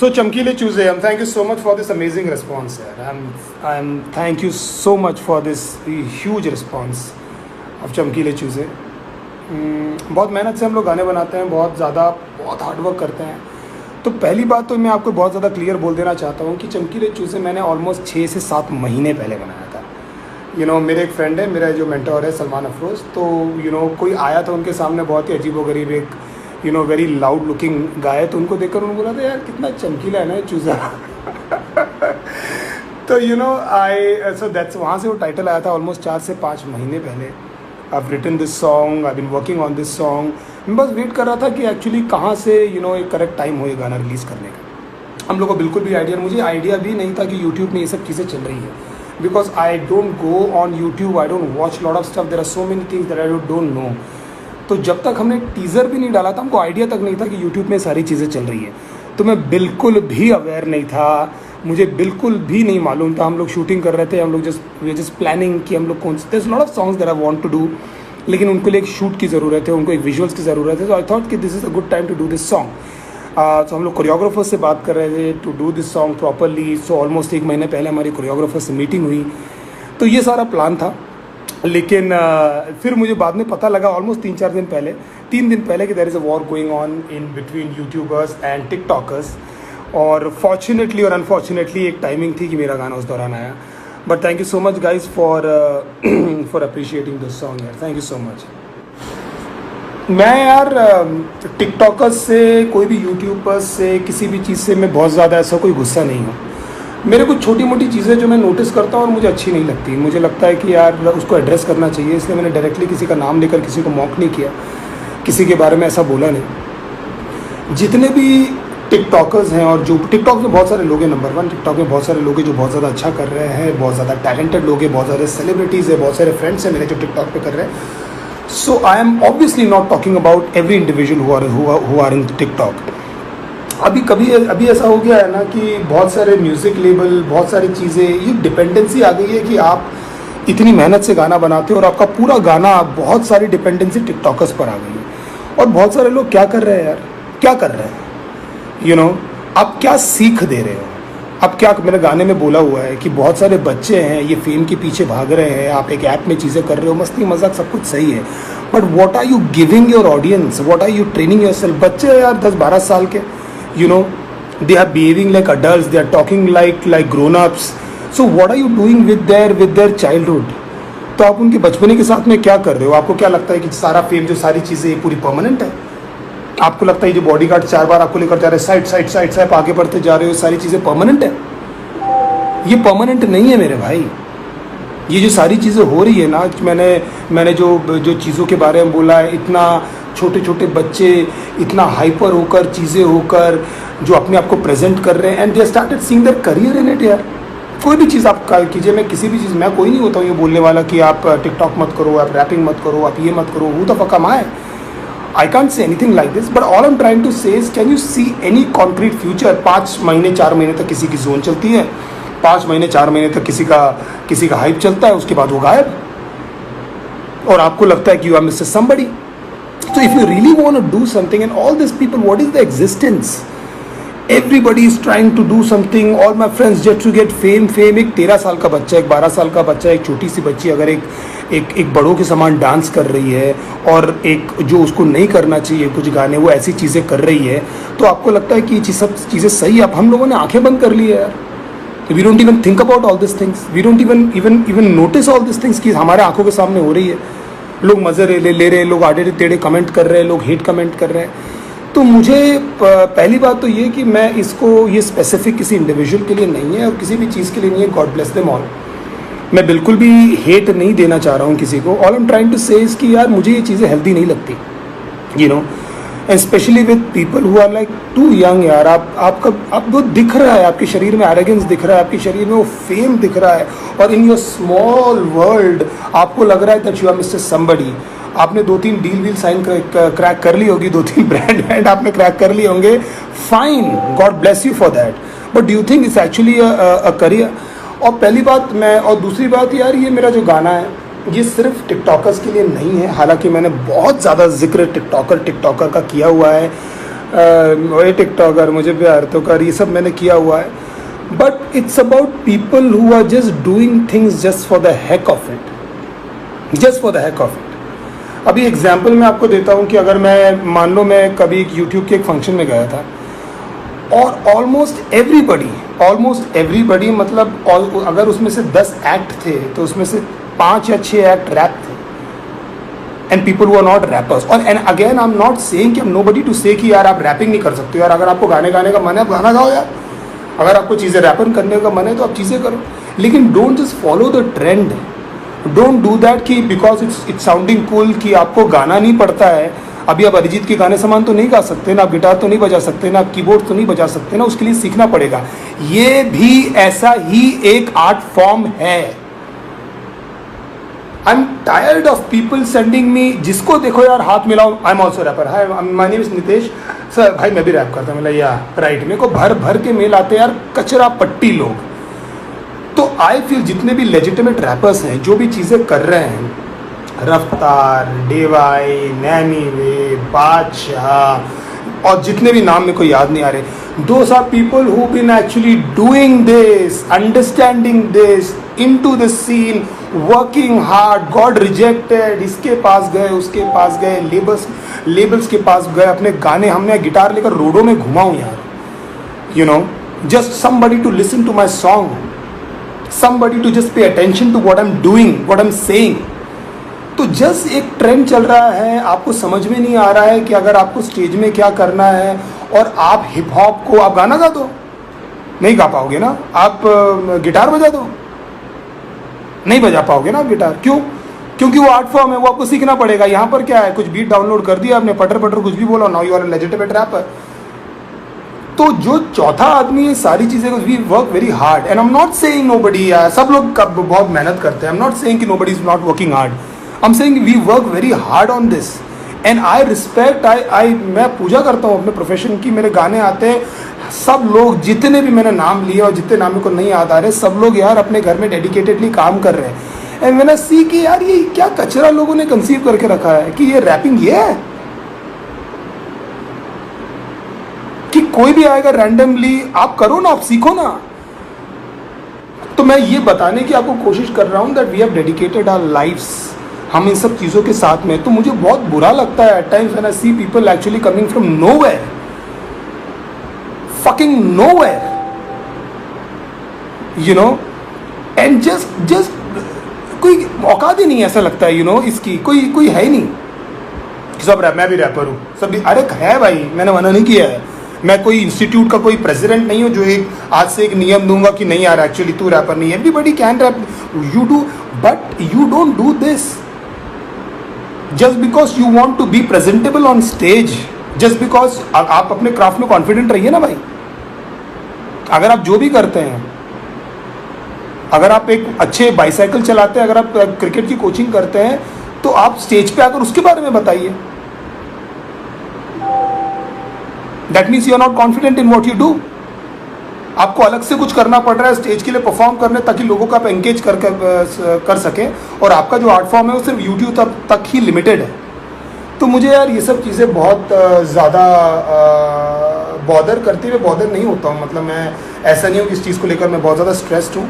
So Chamkile Choose, thank you so much for this amazing response, sir. I'm thank you so much for this huge response of Chamkile Choose. बहुत मेहनत से हम लोग गाने बनाते हैं, बहुत हार्डवर्क करते हैं. तो पहली बात तो मैं आपको बहुत ज़्यादा क्लियर बोल देना चाहता हूँ कि चमकीले चूज़े मैंने ऑलमोस्ट 6 से 7 महीने पहले बनाया था. मेरे एक फ्रेंड है, मेरा जो मेंटोर है सलमान अफरोज़, तो कोई आया था उनके सामने, बहुत ही अजीबोगरीब एक वेरी लाउड लुकिंग गाय, तो उनको देखकर उन्होंने बोला था यार कितना चमकीला है ना चूज़ा. तो सो दैट्स वहाँ से वो टाइटल आया था ऑलमोस्ट 4 से 5 महीने पहले. I've written this song, I've been working on this song. मैं बस वेट कर रहा था कि एक्चुअली कहाँ से एक करेक्ट टाइम हो ये गाना रिलीज़ करने का. हम लोग को बिल्कुल भी मुझे आइडिया भी नहीं था कि यूट्यूब में ये सब चीज़ें चल रही है. Because I don't go on YouTube, I don't watch lot of stuff, there are so many things that I don't know. तो जब तक हमने टीज़र भी नहीं डाला था, हमको आइडिया तक नहीं था कि यूट्यूब में सारी चीज़ें चल रही है. तो मैं बिल्कुल भी अवेयर नहीं था, मुझे बिल्कुल भी नहीं मालूम था. हम लोग शूटिंग कर रहे थे, हम लोग जस्ट प्लानिंग कि हम लोग कौन से, there is lot of songs that I want to do, लेकिन उनको लिए एक शूट की ज़रूरत है, उनको एक विजुअल्स की ज़रूरत है. सो आई थॉट कि this is a good time to do this song. तो हम लोग कोरियोग्राफर से बात कर रहे थे to do this song properly. So almost 1 महीने पहले हमारी कोरियोग्राफर से मीटिंग हुई. तो ये सारा प्लान था. लेकिन फिर मुझे बाद में पता लगा ऑलमोस्ट 3 दिन पहले कि there is a war going on in between YouTubers and TikTokers. और फॉर्चुनेटली और अनफॉर्चुनेटली एक टाइमिंग थी कि मेरा गाना उस दौरान आया. But thank you so much guys for appreciating this song यार, थैंक यू सो मच. मैं यार टिकटॉकर्स से, कोई भी यूट्यूबर्स से, किसी भी चीज़ से मैं बहुत ज़्यादा ऐसा कोई गुस्सा नहीं हूँ. मेरे कुछ छोटी मोटी चीज़ें जो मैं नोटिस करता हूँ और मुझे अच्छी नहीं लगती, मुझे लगता है कि यार उसको एड्रेस करना चाहिए. इसलिए मैंने डायरेक्टली किसी का नाम लेकर किसी को मॉक नहीं किया, किसी के बारे में ऐसा बोला नहीं. जितने भी टिकटॉकर्स हैं, और जो टिकटॉक में बहुत सारे लोग हैं, नंबर 1 टिकटॉक में बहुत सारे लोग हैं जो बहुत ज़्यादा अच्छा कर रहे हैं, बहुत ज़्यादा टैलेंटेड लोग हैं, बहुत सारे सेलिब्रिटीज़ हैं, बहुत सारे फ्रेंड्स हैं मेरे जो टिकटॉक पे कर रहे हैं. So I am obviously not talking about every individual who are in TikTok. अभी ऐसा हो गया है ना कि बहुत सारे म्यूज़िक लेबल, बहुत सारी चीज़ें, ये डिपेंडेंसी आ गई है कि आप इतनी मेहनत से गाना बनाते हो और आपका पूरा गाना, बहुत सारी डिपेंडेंसी टिकटॉकर्स पर आ गई है. और बहुत सारे लोग क्या कर रहे हैं यार, क्या कर रहे हैं, आप क्या सीख दे रहे हो. अब क्या मेरे गाने में बोला हुआ है कि बहुत सारे बच्चे हैं ये फेम के पीछे भाग रहे हैं, आप एक ऐप में चीज़ें कर रहे हो, मस्ती मजाक सब कुछ सही है, but what are you giving your audience, what are you training yourself. बच्चे हैं यार 10-12 साल के, they are behaving like adults, they are talking like grown-ups. So what are you doing with their childhood? तो आप उनके बचपने के साथ में क्या कर रहे हो. आपको क्या लगता है कि सारा फेम, जो सारी चीज़ें पूरी परमानेंट है? आपको लगता है जो बॉडीगार्ड 4 बार आपको लेकर जा रहे हैं, साइड आगे बढ़ते जा रहे हो, सारी चीज़ें परमानेंट है? ये परमानेंट नहीं है मेरे भाई. ये जो सारी चीज़ें हो रही है ना, मैंने जो चीज़ों के बारे में बोला है, इतना छोटे छोटे बच्चे इतना हाइपर होकर, चीज़ें होकर, जो अपने आप को प्रेजेंट कर रहे हैं, and they started seeing their career in it. यार कोई भी चीज़ आप कीजिए, मैं किसी भी चीज़, मैं कोई नहीं होता हूँ ये बोलने वाला कि आप टिकटॉक मत करो, आप रैपिंग मत करो, आप ये मत करो. Who the fuck am I can't say anything like this. But all I am trying to say is, can you see any concrete future? 5 महीने 4 महीने तक किसी की जोन चलती है, 5 महीने 4 महीने तक किसी का हाइप चलता है, उसके बाद वो गायब, और आपको लगता है कि you are mister somebody. So if you really want to do something, and all these people, what is the existence? Everybody is trying to do something. All my friends just to get fame. एक 13 साल का बच्चा, एक 12 साल का बच्चा, एक छोटी सी बच्ची अगर एक बड़ों के समान डांस कर रही है, और एक जो उसको नहीं करना चाहिए कुछ गाने, वो ऐसी चीज़ें कर रही है, तो आपको लगता है कि ये सब चीज़ें सही है? हम लोगों ने आंखें बंद कर ली है यार. We don't even think about all these things. We don't even notice all these things कि हमारे आंखों के सामने हो रही है. लोग मज़े ले रहे हैं, लोग आड़े टेढ़े कमेंट कर रहे हैं, लोग हेट कमेंट कर रहे हैं. तो मुझे पहली बात तो ये कि मैं ये स्पेसिफिक किसी इंडिविजुअल के लिए नहीं है और किसी भी चीज़ के लिए नहीं है. God bless them all. मैं बिल्कुल भी हेट नहीं देना चाह रहा हूँ किसी को. All I am trying to say is कि यार मुझे ये चीज़ें हेल्दी नहीं लगती, specially with people who are like too young. यार आप वो दिख रहा है, आपके शरीर में एरोगेंस दिख रहा है, आपके शरीर में वो फेम दिख रहा है, और इन योर स्मॉल वर्ल्ड आपको लग रहा है that you are mister somebody. आपने 2-3 डील साइन क्रैक कर ली होगी, 2-3 ब्रांड आपने क्रैक कर लिए होंगे. Fine, God bless you for that, but do you think it's actually a career? और पहली बात और दूसरी बात यार, ये मेरा जो गाना है ये सिर्फ टिकटॉकर्स के लिए नहीं है. हालांकि मैंने बहुत ज़्यादा जिक्र टिकटॉकर का किया हुआ है, वही टिकटॉकर, मुझे प्यार तो कर, ये सब मैंने किया हुआ है. But it's about people who are just doing things just for the heck of it, just for the heck of it. अभी एग्जाम्पल मैं आपको देता हूँ कि अगर मैं मान लो मैं कभी यूट्यूब के एक फंक्शन में गया था और ऑलमोस्ट एवरीबडी मतलब अगर उसमें से 10 एक्ट थे तो उसमें से 5 या 6 एक्ट रैप थे. And people who are not rappers. और and again I am not saying कि नोबडी टू से कि यार आप रैपिंग नहीं कर सकते हो यार. अगर आपको गाने गाने का मन है आप गाना गाओ यार. अगर आपको चीज़ें रैपर करने का मन है तो आप चीज़ें करो. लेकिन don't just follow the trend. Don't do that कि बिकॉज इट्स साउंडिंग कूल कि आपको गाना नहीं पड़ता है. अभी आप अरिजीत के गाने समान तो नहीं गा सकते ना, आप गिटार तो नहीं बजा सकते ना, आप कीबोर्ड तो नहीं बजा सकते ना, उसके लिए सीखना पड़ेगा. ये भी ऐसा ही एक आर्ट फॉर्म है. I am tired of people sending me, जिसको देखो यार हाथ मिलाओ, I am also rapper, hi my name is Nitesh sir, भाई मैं भी रैप करता हूँ. या राइट, मेरे को भर भर के मेल आते हैं यार, कचरा पट्टी लोग. तो आई फील जितने भी लेजिटिमेट रैपर्स हैं जो भी चीज़ें कर रहे हैं, रफ्तार, डेवाई, नैनी वे, बादशाह और जितने भी नाम मेरे को याद नहीं आ रहे, those are people who been actually doing this, understanding this, into the scene, working hard. Got rejected, इसके पास गए, उसके पास गए, लेबल्स के पास गए, अपने गाने, हमने गिटार लेकर रोडों में घुमाऊं यार. You know, just somebody to listen to my song, somebody to just pay attention to what I'm doing, what I'm saying. तो जस्ट एक ट्रेंड चल रहा है, आपको समझ में नहीं आ रहा है कि अगर आपको स्टेज में क्या करना है और आप हिप हॉप को, आप गाना गा दो, नहीं गा पाओगे ना. आप गिटार बजा दो, नहीं बजा पाओगे ना आप गिटार. क्यों? क्योंकि वो आर्ट फॉर्म है, वो आपको सीखना पड़ेगा. यहाँ पर क्या है, कुछ बीट डाउनलोड कर दिया आपने, पटर पटर कुछ भी बोला, now you are a legitimate rapper. तो जो चौथा आदमी है सारी चीज़ें, we work very hard. And I am not saying nobody, सब लोग बहुत मेहनत करते हैं. आई एम नॉट सेइंग कि nobody is not working hard. I am saying we work very hard on this. And I respect, मैं पूजा करता हूँ अपने प्रोफेशन की. मेरे गाने आते हैं, सब लोग जितने भी मैंने नाम लिए और जितने नाम को नहीं याद आ रहे, सब लोग यार अपने घर में डेडिकेटेडली काम कर रहे हैं. एंड मैंने सी कि यार ये क्या कचरा लोगों ने कंसीव करके रखा है कि ये रैपिंग ये है कि कोई भी आएगा रैंडमली. आप करो ना, आप सीखो ना. तो मैं ये बताने की आपको कोशिश कर रहा हूँ that we have dedicated our lives, हम इन सब चीज़ों के साथ में. तो मुझे बहुत बुरा लगता है at times when I see people actually coming from nowhere, fucking nowhere, you know, and just कोई औकात ही नहीं, ऐसा लगता है, यू नो, इसकी कोई है ही नहीं. सब रैप, मैं भी रैपर हूँ, सब भी, अरे है भाई, मैंने मना नहीं किया है. मैं कोई इंस्टीट्यूट का कोई प्रेसिडेंट नहीं हूँ जो एक आज से एक नियम दूंगा कि नहीं यार एक्चुअली तू रैपर नहीं है. Everybody can rap, you do, but you don't do this just because you want to be presentable on stage. Just because आप अपने क्राफ्ट में कॉन्फिडेंट रहिए ना भाई. अगर आप जो भी करते हैं, अगर आप एक अच्छे बाईसाइकिल चलाते हैं, अगर आप क्रिकेट की कोचिंग करते हैं, तो आप स्टेज पे आकर उसके बारे में बताइए. That means you are not confident in what you do. आपको अलग से कुछ करना पड़ रहा है स्टेज के लिए परफॉर्म करने, ताकि लोगों को आप एंगेज कर सकें. और आपका जो आर्ट फॉर्म है वो सिर्फ यूट्यूब तक ही लिमिटेड है. तो मुझे यार ये सब चीज़ें बहुत ज़्यादा बॉदर करती है. बॉदर नहीं होता हूँ, मतलब मैं ऐसा नहीं हूँ कि इस चीज़ को लेकर मैं बहुत ज़्यादा स्ट्रेस्ड हूँ.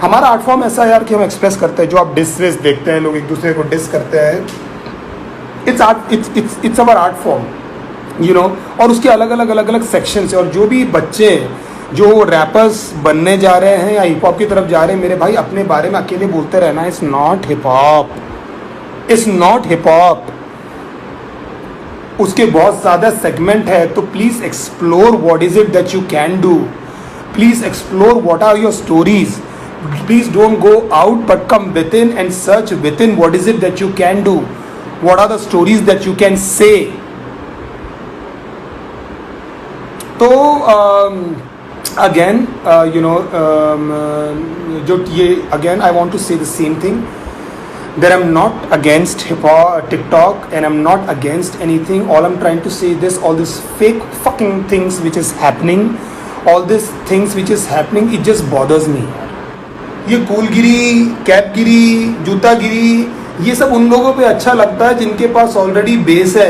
हमारा आर्ट फॉर्म ऐसा है यार कि हम एक्सप्रेस करते हैं. जो आप डिस रेस देखते हैं, लोग एक दूसरे को डिस करते हैं, it's our art form, you know. और उसके अलग अलग सेक्शन है. और जो भी बच्चे जो रैपर्स बनने जा रहे हैं या हिप हॉप की तरफ जा रहे हैं, मेरे भाई अपने बारे में अकेले बोलते रहना, it's not hip hop, it's not hip hop. उसके बहुत ज़्यादा सेगमेंट है. तो please explore what is it that you can do. Please explore what are your stories. Please don't go out but come within and search within what is it that you can do, what are the stories that you can say. तो again you know, जो ये again I want to say the same thing that I'm not against hip hop, TikTok, and I'm not against anything. All I'm trying to say this, all these fake fucking things which is happening, all these things which is happening, it just bothers me. ये कूलगिरी, कैपगिरी, जूतागिरी, ये सब उन लोगों पे अच्छा लगता है जिनके पास ऑलरेडी बेस है.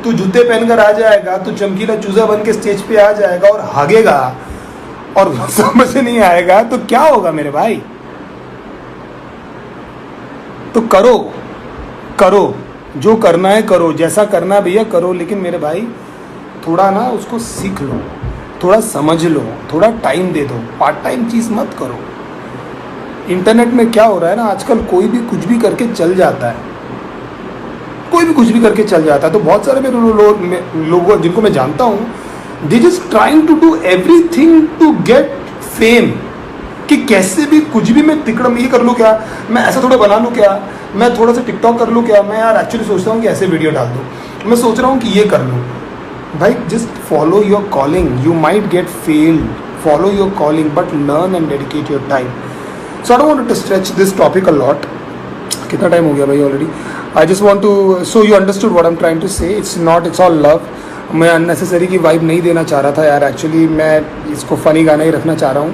तू जूते पहनकर आ जाएगा, तू चमकीला चूजा बन के स्टेज पे आ जाएगा और भागेगा और समझ नहीं आएगा तो क्या होगा मेरे भाई? तो करो, करो जो करना है करो, जैसा करना है भैया करो, लेकिन मेरे भाई थोड़ा ना उसको सीख लो, थोड़ा समझ लो, थोड़ा टाइम दे दो, पार्ट टाइम चीज़ मत करो। इंटरनेट में क्या हो रहा है ना आजकल, कोई भी कुछ भी करके चल जाता है, कोई भी कुछ भी करके चल जाता है। तो बहुत सारे मेरे लोग जिनको मैं जानता हूँ, they just trying to do everything to get fame, कि कैसे भी कुछ भी मैं तिकड़ में ये कर लूँ क्या, मैं ऐसा थोड़ा बना लूँ क्या, मैं थोड़ा सा टिकटॉक कर लूँ क्या, मैं यार एक्चुअली सोचता हूँ कि ऐसे वीडियो डाल दूँ, मैं सोच रहा हूँ कि ये कर लूँ। भाई just follow your calling, you might get failed, follow your calling but learn and dedicate your time. So I don't want to stretch this topic a lot. कितना टाइम हो गया भाई already? I just want to, so you understood what I am trying to say, it's all love. मैं unnecessary की vibe नहीं देना चाह रहा था यार, एक्चुअली मैं इसको फ़नी गाना ही रखना चाह रहा हूँ।